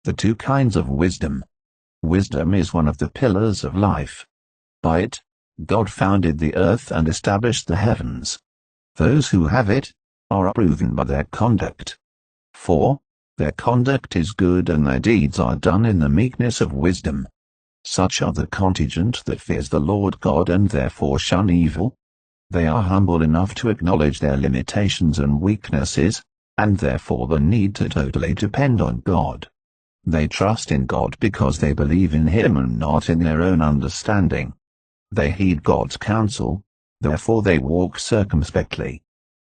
The two kinds of wisdom. Wisdom is one of the pillars of life. By it, God founded the earth and established the heavens. Those who have it are proven by their conduct. For their conduct is good and their deeds are done in the meekness of wisdom. Such are the contingent that fears the Lord God and therefore shun evil. They are humble enough to acknowledge their limitations and weaknesses, and therefore the need to totally depend on God. They trust in God because they believe in Him and not in their own understanding. They heed God's counsel, therefore they walk circumspectly.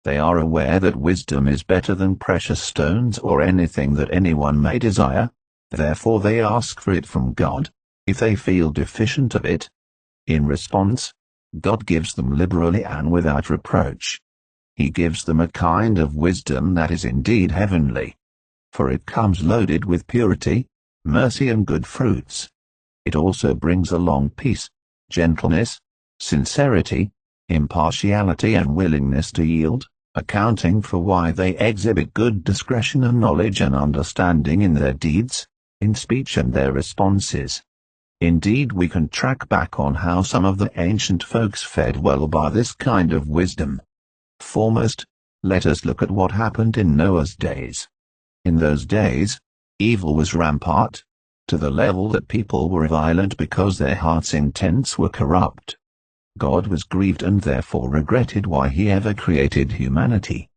They are aware that wisdom is better than precious stones or anything that anyone may desire, therefore they ask for it from God, if they feel deficient of it. In response, God gives them liberally and without reproach. He gives them a kind of wisdom that is indeed heavenly. For it comes loaded with purity, mercy and good fruits. It also brings along peace, gentleness, sincerity, impartiality and willingness to yield, accounting for why they exhibit good discretion and knowledge and understanding in their deeds, in speech and their responses. Indeed, we can track back on how some of the ancient folks fared well by this kind of wisdom. Foremost, let us look at what happened in Noah's days. In those days, evil was rampant, to the level that people were violent because their hearts' intents were corrupt. God was grieved and therefore regretted why He ever created humanity.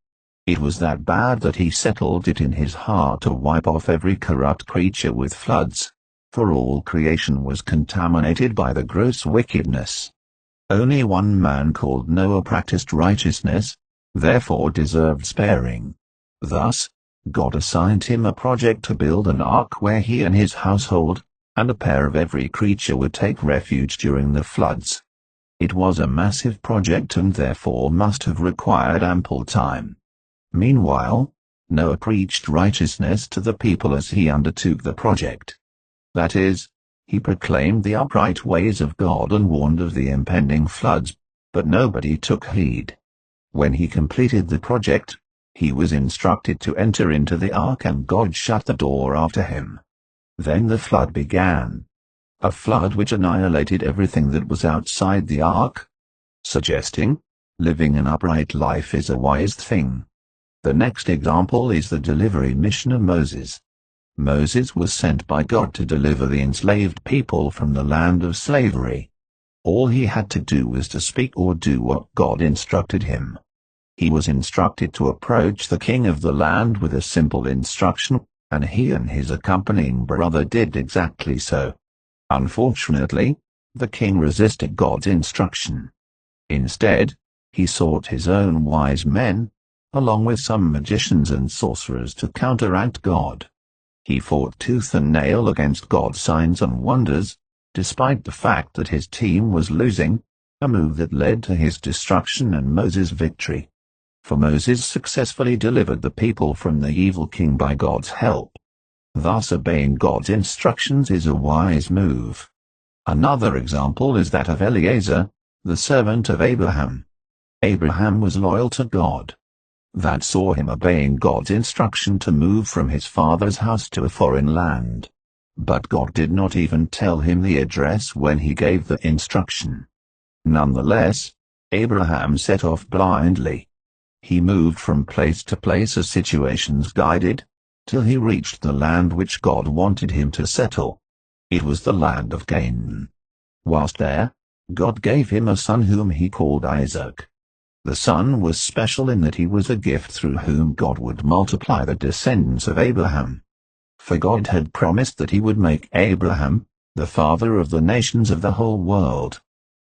It was that bad that He settled it in His heart to wipe off every corrupt creature with floods, for all creation was contaminated by the gross wickedness. Only one man called Noah practiced righteousness, therefore deserved sparing. Thus, God assigned him a project to build an ark where he and his household, and a pair of every creature would take refuge during the floods. It was a massive project and therefore must have required ample time. Meanwhile, Noah preached righteousness to the people as he undertook the project. That is, he proclaimed the upright ways of God and warned of the impending floods, but nobody took heed. When he completed the project, he was instructed to enter into the ark and God shut the door after him. Then the flood began. A flood which annihilated everything that was outside the ark, suggesting, living an upright life is a wise thing. The next example is the delivery mission of Moses. Moses was sent by God to deliver the enslaved people from the land of slavery. All he had to do was to speak or do what God instructed him. He was instructed to approach the king of the land with a simple instruction, and he and his accompanying brother did exactly so. Unfortunately, the king resisted God's instruction. Instead, he sought his own wise men, along with some magicians and sorcerers to counteract God. He fought tooth and nail against God's signs and wonders, despite the fact that his team was losing, a move that led to his destruction and Moses' victory. For Moses successfully delivered the people from the evil king by God's help. Thus obeying God's instructions is a wise move. Another example is that of Eliezer, the servant of Abraham. Abraham was loyal to God. That saw him obeying God's instruction to move from his father's house to a foreign land. But God did not even tell him the address when he gave the instruction. Nonetheless, Abraham set off blindly. He moved from place to place as situations guided, till he reached the land which God wanted him to settle. It was the land of Canaan. Whilst there, God gave him a son whom he called Isaac. The son was special in that he was a gift through whom God would multiply the descendants of Abraham. For God had promised that he would make Abraham the father of the nations of the whole world.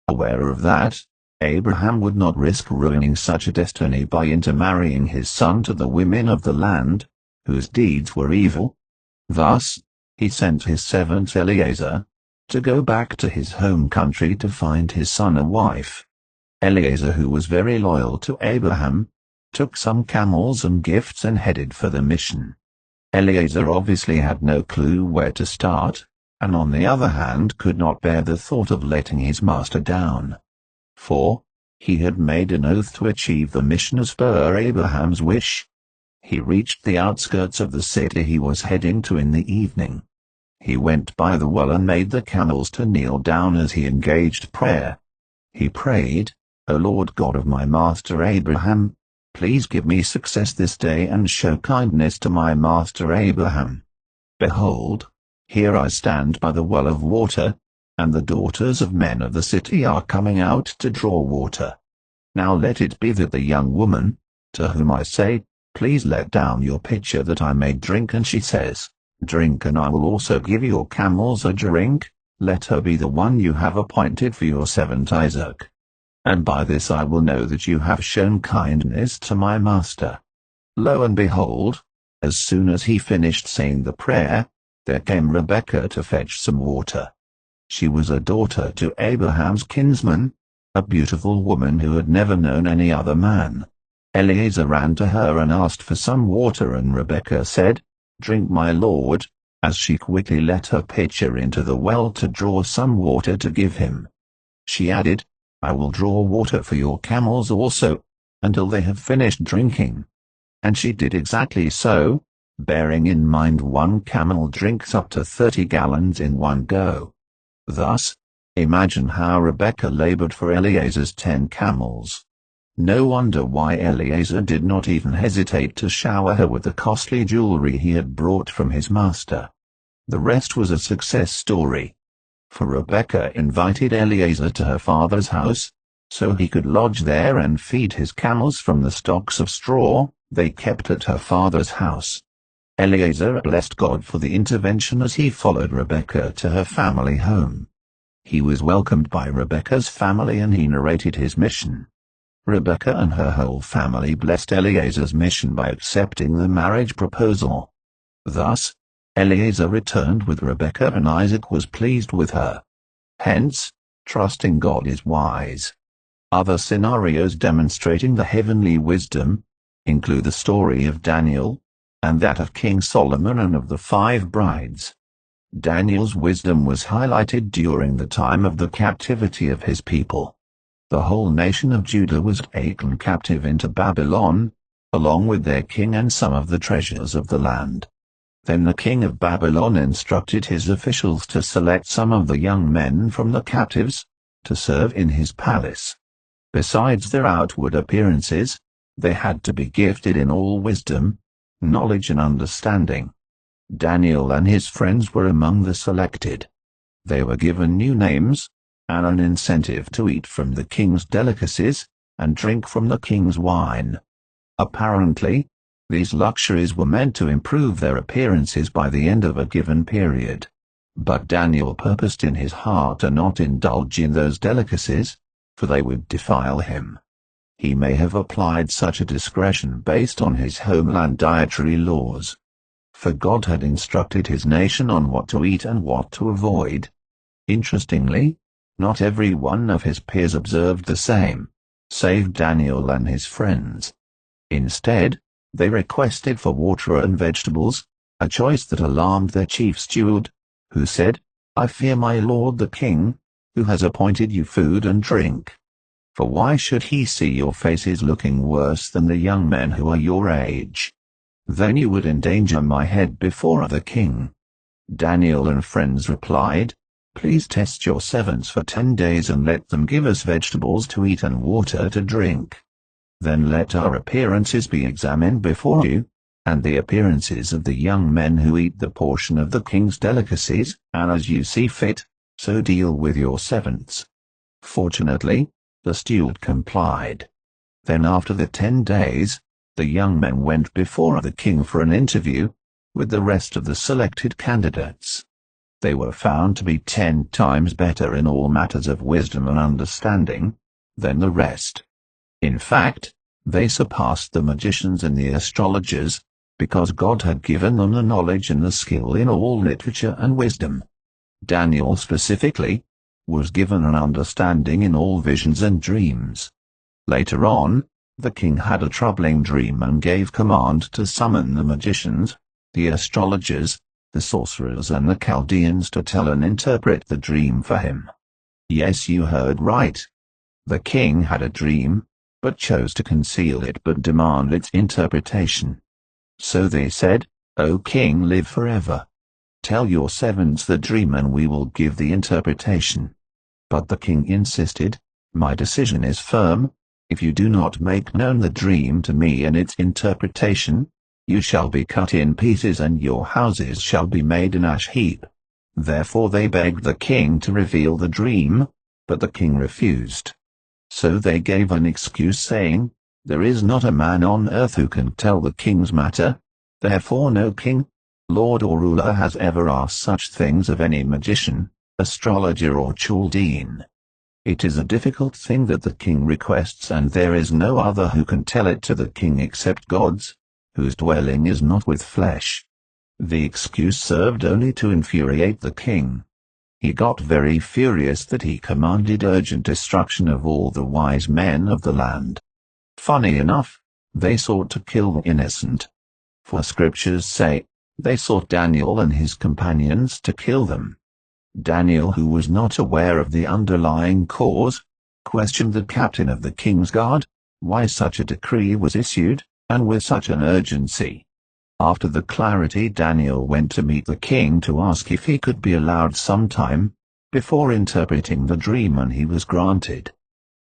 Aware of that, Abraham would not risk ruining such a destiny by intermarrying his son to the women of the land, whose deeds were evil. Thus, he sent his servant Eliezer to go back to his home country to find his son a wife. Eliezer, who was very loyal to Abraham, took some camels and gifts and headed for the mission. Eliezer obviously had no clue where to start, and on the other hand could not bear the thought of letting his master down. For he had made an oath to achieve the mission as per Abraham's wish. He reached the outskirts of the city he was heading to in the evening. He went by the well and made the camels to kneel down as he engaged prayer. He prayed, "O Lord God of my master Abraham, please give me success this day and show kindness to my master Abraham. Behold, here I stand by the well of water, and the daughters of men of the city are coming out to draw water. Now let it be that the young woman, to whom I say, 'Please let down your pitcher that I may drink,' and she says, 'Drink, and I will also give your camels a drink,' let her be the one you have appointed for your servant Isaac. And by this I will know that you have shown kindness to my master." Lo and behold, as soon as he finished saying the prayer, there came Rebekah to fetch some water. She was a daughter to Abraham's kinsman, a beautiful woman who had never known any other man. Eliezer ran to her and asked for some water, and Rebekah said, "Drink, my lord," as she quickly let her pitcher into the well to draw some water to give him. She added, "I will draw water for your camels also, until they have finished drinking." And she did exactly so, bearing in mind one camel drinks up to 30 gallons in one go. Thus, imagine how Rebekah labored for Eliezer's 10 camels. No wonder why Eliezer did not even hesitate to shower her with the costly jewelry he had brought from his master. The rest was a success story. For Rebekah invited Eliezer to her father's house, so he could lodge there and feed his camels from the stocks of straw they kept at her father's house. Eliezer blessed God for the intervention as he followed Rebekah to her family home. He was welcomed by Rebekah's family and he narrated his mission. Rebekah and her whole family blessed Eliezer's mission by accepting the marriage proposal. Thus, Eliezer returned with Rebekah and Isaac was pleased with her. Hence, trusting God is wise. Other scenarios demonstrating the heavenly wisdom include the story of Daniel, and that of King Solomon and of the 5 brides. Daniel's wisdom was highlighted during the time of the captivity of his people. The whole nation of Judah was taken captive into Babylon, along with their king and some of the treasures of the land. Then the king of Babylon instructed his officials to select some of the young men from the captives, to serve in his palace. Besides their outward appearances, they had to be gifted in all wisdom, knowledge and understanding. Daniel and his friends were among the selected. They were given new names, and an incentive to eat from the king's delicacies, and drink from the king's wine. Apparently, these luxuries were meant to improve their appearances by the end of a given period. But Daniel purposed in his heart to not indulge in those delicacies, for they would defile him. He may have applied such a discretion based on his homeland dietary laws. For God had instructed his nation on what to eat and what to avoid. Interestingly, not every one of his peers observed the same, save Daniel and his friends. Instead, they requested for water and vegetables, a choice that alarmed their chief steward, who said, "I fear my lord the king, who has appointed you food and drink. For why should he see your faces looking worse than the young men who are your age? Then you would endanger my head before the king." Daniel and friends replied, "Please test your servants for 10 days and let them give us vegetables to eat and water to drink. Then let our appearances be examined before you, and the appearances of the young men who eat the portion of the king's delicacies, and as you see fit, so deal with your servants." Fortunately, the steward complied. Then after the 10 days, the young men went before the king for an interview, with the rest of the selected candidates. They were found to be 10 times better in all matters of wisdom and understanding than the rest. In fact, they surpassed the magicians and the astrologers, because God had given them the knowledge and the skill in all literature and wisdom. Daniel specifically was given an understanding in all visions and dreams. Later on, the king had a troubling dream and gave command to summon the magicians, the astrologers, the sorcerers and the Chaldeans to tell and interpret the dream for him. Yes, you heard right. The king had a dream, but chose to conceal it but demand its interpretation. So they said, "O king, live forever. Tell your servants the dream and we will give the interpretation." But the king insisted, "My decision is firm. If you do not make known the dream to me and its interpretation, you shall be cut in pieces and your houses shall be made an ash heap." Therefore they begged the king to reveal the dream, but the king refused. So they gave an excuse saying, "There is not a man on earth who can tell the king's matter. Therefore no king, lord or ruler has ever asked such things of any magician, astrologer or Chaldean. It is a difficult thing that the king requests, and there is no other who can tell it to the king except God's, whose dwelling is not with flesh." The excuse served only to infuriate the king. He got very furious that he commanded urgent destruction of all the wise men of the land. Funny enough, they sought to kill the innocent. For scriptures say, they sought Daniel and his companions to kill them. Daniel, who was not aware of the underlying cause, questioned the captain of the king's guard, why such a decree was issued, and with such an urgency. After the clarity, Daniel went to meet the king to ask if he could be allowed some time before interpreting the dream, and he was granted.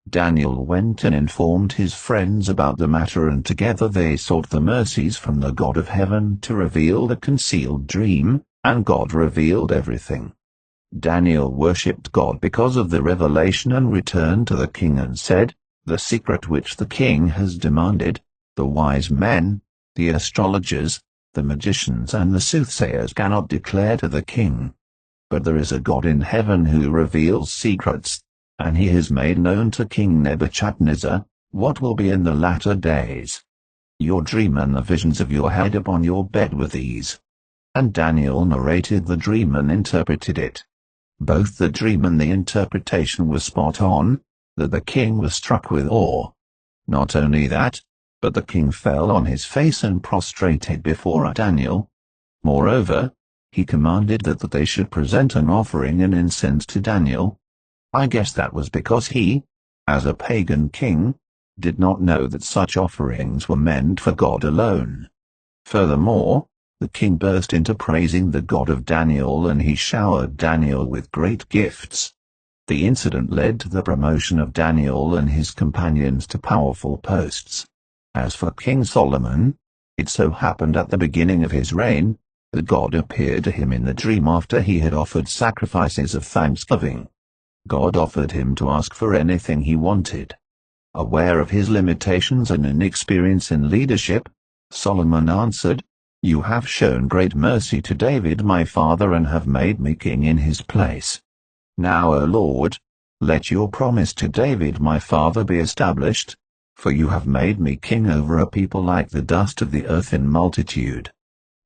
Daniel went and informed his friends about the matter, and together they sought the mercies from the God of heaven to reveal the concealed dream, and God revealed everything. Daniel worshipped God because of the revelation and returned to the king and said, "The secret which the king has demanded, the wise men, the astrologers, the magicians and the soothsayers cannot declare to the king. But there is a God in heaven who reveals secrets, and he has made known to King Nebuchadnezzar what will be in the latter days. Your dream and the visions of your head upon your bed were these." And Daniel narrated the dream and interpreted it. Both the dream and the interpretation were spot on, that the king was struck with awe. Not only that, but the king fell on his face and prostrated before Daniel. Moreover, he commanded that they should present an offering and incense to Daniel. I guess that was because he, as a pagan king, did not know that such offerings were meant for God alone. Furthermore, the king burst into praising the God of Daniel, and he showered Daniel with great gifts. The incident led to the promotion of Daniel and his companions to powerful posts. As for King Solomon, it so happened at the beginning of his reign that God appeared to him in the dream after he had offered sacrifices of thanksgiving. God offered him to ask for anything he wanted. Aware of his limitations and inexperience in leadership, Solomon answered, "You have shown great mercy to David my father and have made me king in his place. Now, O Lord, let your promise to David my father be established, for you have made me king over a people like the dust of the earth in multitude.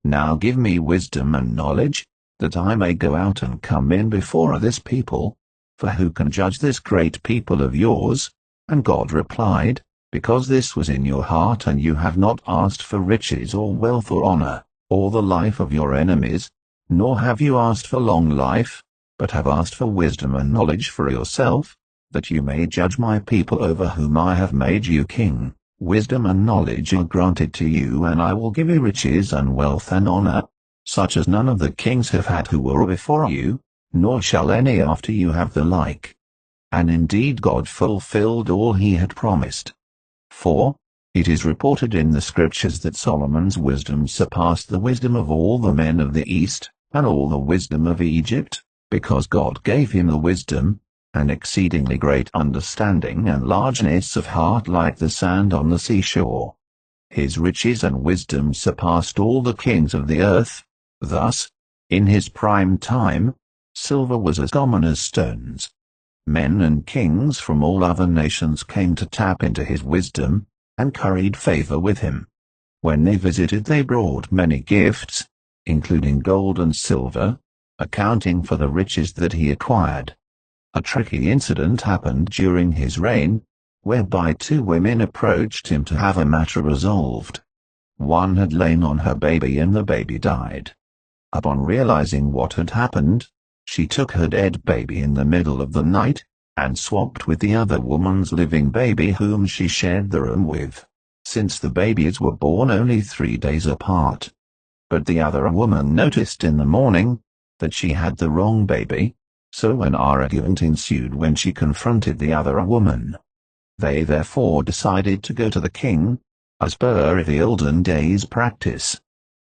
Now give me wisdom and knowledge, that I may go out and come in before this people, for who can judge this great people of yours?" And God replied, "Because this was in your heart, and you have not asked for riches or wealth or honor, or the life of your enemies, nor have you asked for long life, but have asked for wisdom and knowledge for yourself, that you may judge my people over whom I have made you king. Wisdom and knowledge are granted to you, and I will give you riches and wealth and honor, such as none of the kings have had who were before you, nor shall any after you have the like." And indeed God fulfilled all he had promised. For it is reported in the scriptures that Solomon's wisdom surpassed the wisdom of all the men of the East, and all the wisdom of Egypt, because God gave him the wisdom, and exceedingly great understanding and largeness of heart like the sand on the seashore. His riches and wisdom surpassed all the kings of the earth. Thus, in his prime time, silver was as common as stones. Men and kings from all other nations came to tap into his wisdom, and curried favor with him. When they visited, they brought many gifts, including gold and silver, accounting for the riches that he acquired. A tricky incident happened during his reign, whereby two women approached him to have a matter resolved. One had lain on her baby and the baby died. Upon realizing what had happened, she took her dead baby in the middle of the night, and swapped with the other woman's living baby whom she shared the room with. since the babies were born only 3 days apart. But the other woman noticed in the morning that she had the wrong baby, so an argument ensued when she confronted the other woman. They therefore decided to go to the king, as per the olden days practice.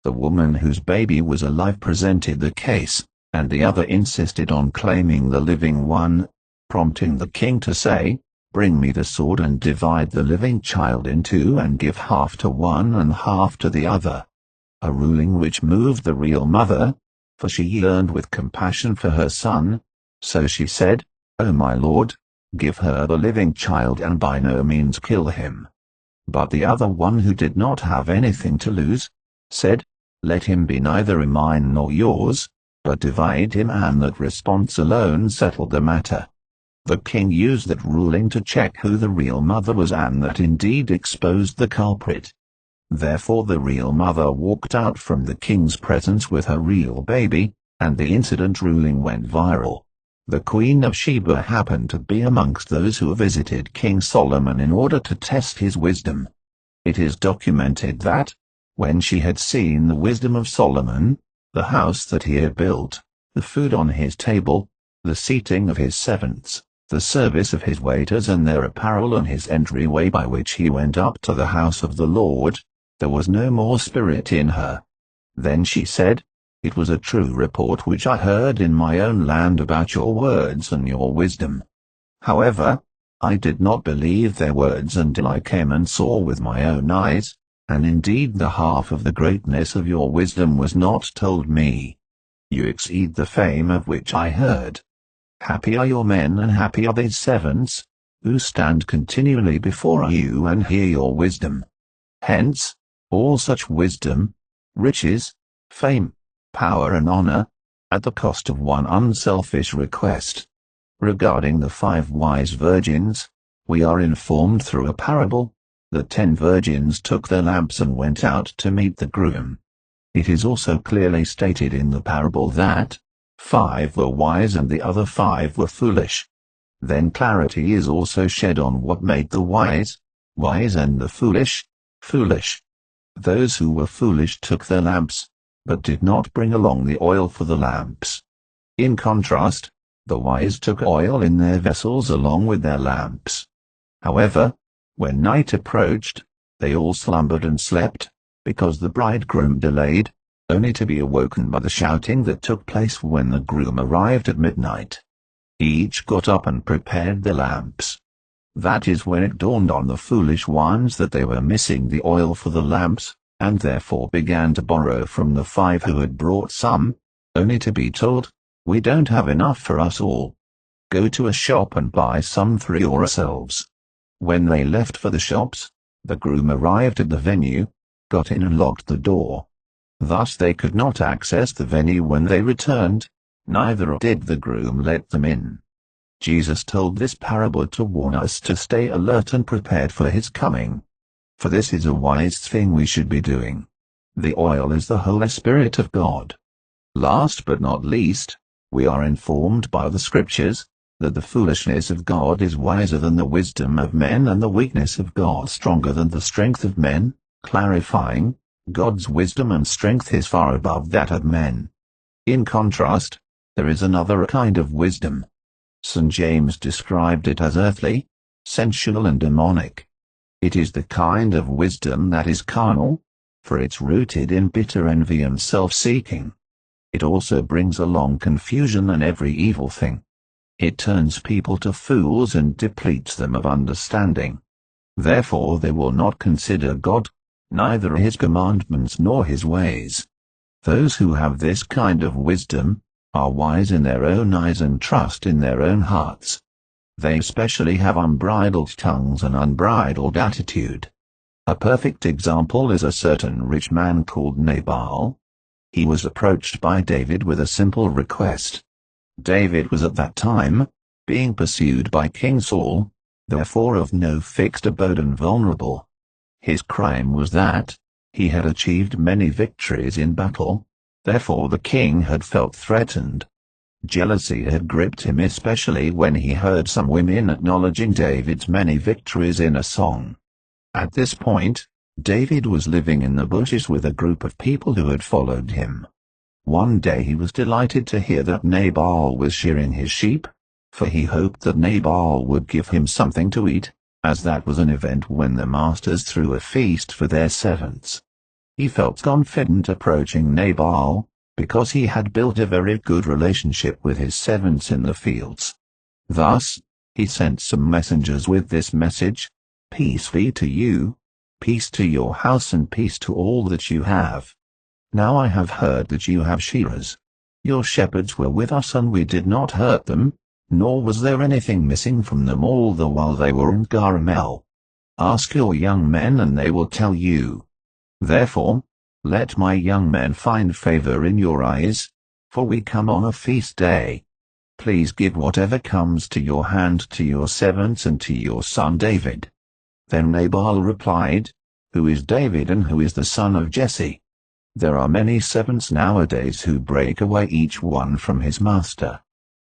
The woman whose baby was alive presented the case, and the other insisted on claiming the living one, prompting the king to say, "Bring me the sword and divide the living child in two and give half to one and half to the other." A ruling which moved the real mother, for she yearned with compassion for her son, so she said, "O my lord, give her the living child and by no means kill him." But the other one, who did not have anything to lose, said, "Let him be neither mine nor yours, but divide him," and that response alone settled the matter. The king used that ruling to check who the real mother was, and that indeed exposed the culprit. Therefore the real mother walked out from the king's presence with her real baby, and the incident ruling went viral. The Queen of Sheba happened to be amongst those who visited King Solomon in order to test his wisdom. It is documented that, when she had seen the wisdom of Solomon, the house that he had built, the food on his table, the seating of his servants, the service of his waiters and their apparel on his entryway by which he went up to the house of the Lord, there was no more spirit in her. Then she said, "It was a true report which I heard in my own land about your words and your wisdom. However, I did not believe their words until I came and saw with my own eyes, and indeed the half of the greatness of your wisdom was not told me. You exceed the fame of which I heard. Happy are your men and happy are their servants, who stand continually before you and hear your wisdom. Hence, all such wisdom, riches, fame, power and honor, at the cost of one unselfish request." Regarding the 5 wise virgins, we are informed through a parable, the 10 virgins took their lamps and went out to meet the groom. It is also clearly stated in the parable that 5 were wise and the other 5 were foolish. Then clarity is also shed on what made the wise, wise and the foolish, foolish. Those who were foolish took their lamps, but did not bring along the oil for the lamps. In contrast, the wise took oil in their vessels along with their lamps. However, when night approached, they all slumbered and slept, because the bridegroom delayed, only to be awoken by the shouting that took place when the groom arrived at midnight. Each got up and prepared their lamps. That is when it dawned on the foolish ones that they were missing the oil for the lamps, and therefore began to borrow from the 5 who had brought some, only to be told, "We don't have enough for us all. Go to a shop and buy some for yourselves." When they left for the shops, the groom arrived at the venue, got in and locked the door. Thus they could not access the venue when they returned, neither did the groom let them in. Jesus told this parable to warn us to stay alert and prepared for his coming. For this is a wise thing we should be doing. The oil is the Holy Spirit of God. Last but not least, we are informed by the Scriptures that the foolishness of God is wiser than the wisdom of men and the weakness of God stronger than the strength of men, clarifying, God's wisdom and strength is far above that of men. In contrast, there is another kind of wisdom. St. James described it as earthly, sensual and demonic. It is the kind of wisdom that is carnal, for it's rooted in bitter envy and self-seeking. It also brings along confusion and every evil thing. It turns people to fools and depletes them of understanding. Therefore they will not consider God, neither his commandments nor his ways. Those who have this kind of wisdom are wise in their own eyes and trust in their own hearts. They especially have unbridled tongues and unbridled attitude. A perfect example is a certain rich man called Nabal. He was approached by David with a simple request. David was at that time being pursued by King Saul, therefore of no fixed abode and vulnerable. His crime was that he had achieved many victories in battle, therefore the king had felt threatened. Jealousy had gripped him, especially when he heard some women acknowledging David's many victories in a song. At this point, David was living in the bushes with a group of people who had followed him. One day he was delighted to hear that Nabal was shearing his sheep, for he hoped that Nabal would give him something to eat, as that was an event when the masters threw a feast for their servants. He felt confident approaching Nabal, because he had built a very good relationship with his servants in the fields. Thus, he sent some messengers with this message: "Peace be to you, peace to your house and peace to all that you have. Now I have heard that you have shearers. Your shepherds were with us and we did not hurt them, nor was there anything missing from them all the while they were in Carmel. Ask your young men and they will tell you. Therefore, let my young men find favor in your eyes, for we come on a feast day. Please give whatever comes to your hand to your servants and to your son David." Then Nabal replied, "Who is David and who is the son of Jesse? There are many servants nowadays who break away each one from his master.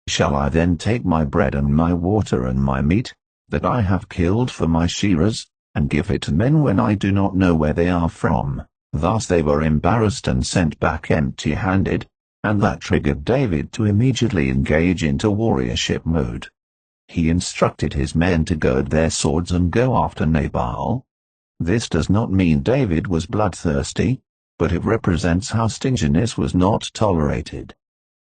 Shall I then take my bread and my water and my meat, that I have killed for my shearers, and give it to men when I do not know where they are from?" Thus they were embarrassed and sent back empty-handed, and that triggered David to immediately engage into warriorship mode. He instructed his men to gird their swords and go after Nabal. This does not mean David was bloodthirsty, but it represents how stinginess was not tolerated.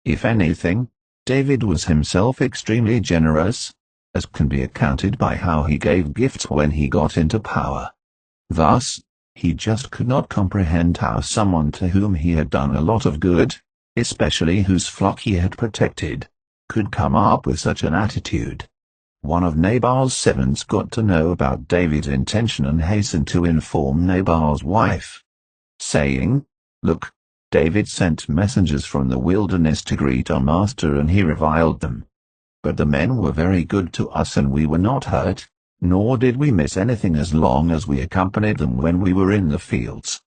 If anything, David was himself extremely generous, as can be accounted by how he gave gifts when he got into power. Thus, he just could not comprehend how someone to whom he had done a lot of good, especially whose flock he had protected, could come up with such an attitude. One of Nabal's servants got to know about David's intention and hastened to inform Nabal's wife, saying, "Look, David sent messengers from the wilderness to greet our master and he reviled them. But the men were very good to us and we were not hurt, nor did we miss anything as long as we accompanied them when we were in the fields.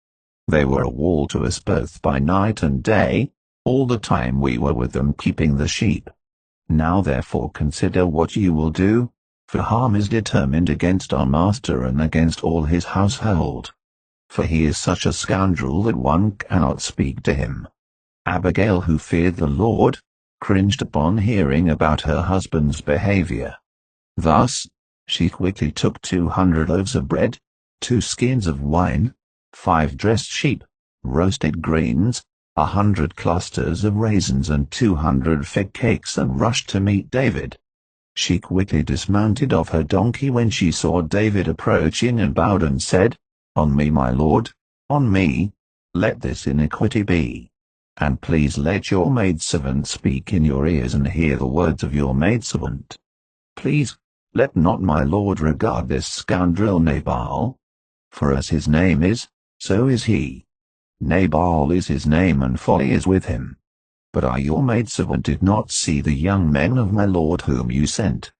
They were a wall to us both by night and day, all the time we were with them keeping the sheep. Now therefore consider what you will do, for harm is determined against our master and against all his household. For he is such a scoundrel that one cannot speak to him." Abigail, who feared the Lord, cringed upon hearing about her husband's behavior. Thus, she quickly took 200 loaves of bread, 2 skins of wine, 5 dressed sheep, roasted grains, 100 clusters of raisins and 200 fig cakes and rushed to meet David. She quickly dismounted off her donkey when she saw David approaching and bowed and said, "On me, my lord, on me, let this iniquity be. And please let your maidservant speak in your ears and hear the words of your maidservant. Please, let not my lord regard this scoundrel Nabal. For as his name is, so is he. Nabal is his name and folly is with him. But I your maidservant did not see the young men of my lord whom you sent.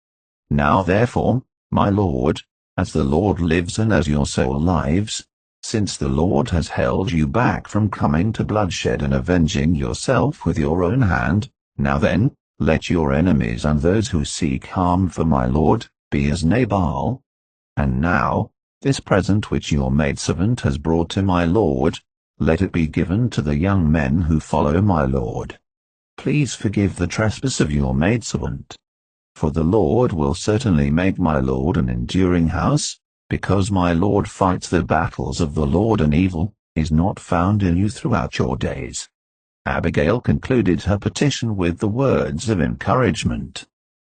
Now therefore, my lord, as the Lord lives and as your soul lives, since the Lord has held you back from coming to bloodshed and avenging yourself with your own hand, now then, let your enemies and those who seek harm for my lord be as Nabal. And now, this present which your maidservant has brought to my lord, let it be given to the young men who follow my lord. Please forgive the trespass of your maidservant. For the Lord will certainly make my lord an enduring house, because my lord fights the battles of the Lord and evil is not found in you throughout your days." Abigail concluded her petition with the words of encouragement.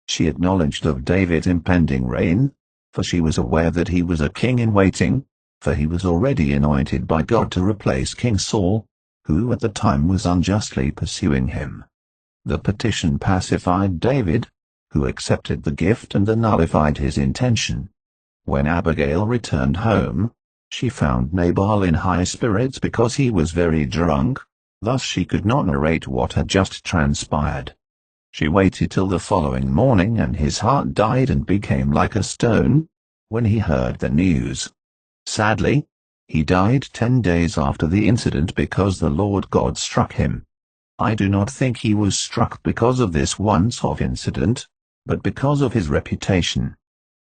She acknowledged of David's impending reign, for she was aware that he was a king in waiting, for he was already anointed by God to replace King Saul, who at the time was unjustly pursuing him. The petition pacified David, who accepted the gift and nullified his intention. When Abigail returned home, she found Nabal in high spirits because he was very drunk, thus she could not narrate what had just transpired. She waited till the following morning and his heart died and became like a stone, when he heard the news. Sadly, he died 10 days after the incident because the Lord God struck him. I do not think he was struck because of this once-off incident, but because of his reputation.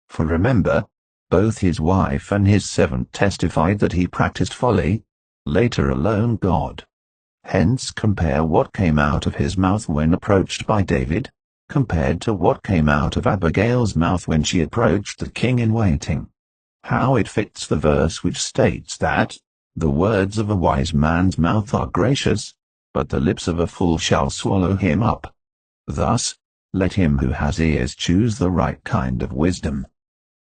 For remember, Both his wife and his servant testified that he practiced folly. Later alone God. Hence compare what came out of his mouth when approached by David, compared to what came out of Abigail's mouth when she approached the king in waiting. How it fits the verse which states that, "The words of a wise man's mouth are gracious, but the lips of a fool shall swallow him up." Thus, let him who has ears choose the right kind of wisdom.